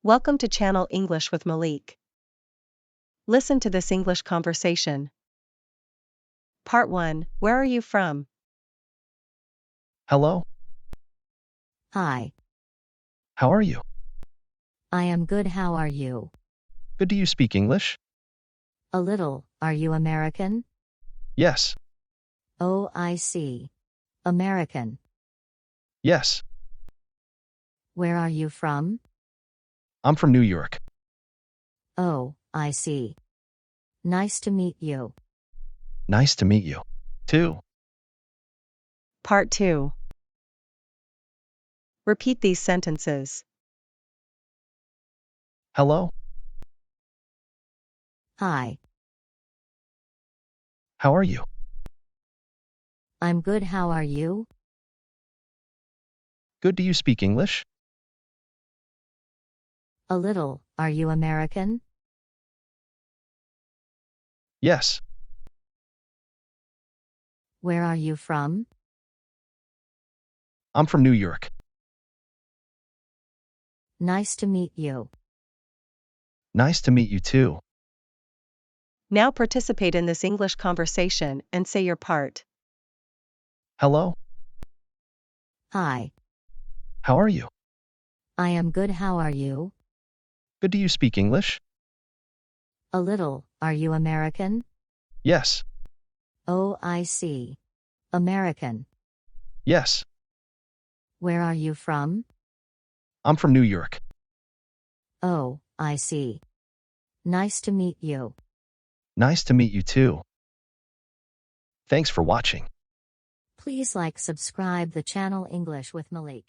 Welcome to Channel English with Malik. Listen to this English conversation. Part 1. Where are you from? Hello, Hi, how are you? I am good. How are you? Good. Do you speak English? A little. Are you American? Yes, Oh, I see. American. yes. Where are you from? I'm from New York. Oh, I see. Nice to meet you. Nice to meet you. Too. Part 2. Repeat these sentences. Hello, Hi, how are you? I'm good. How are you? Good. Do you speak English? A little. Are you American? Yes, Where are you from? I'm from New York. Nice to meet you. Nice to meet you too. Now participate in this English conversation and say your part. Hello, Hi, how are you? I am good. How are you? Good. Do you speak English? A little. Are you American? Yes, Oh, I see. American. yes. Where are you from? I'm from New York. Oh, I see. Nice to meet you. Nice to meet you too. Thanks for watching. Please subscribe the channel English with Malik.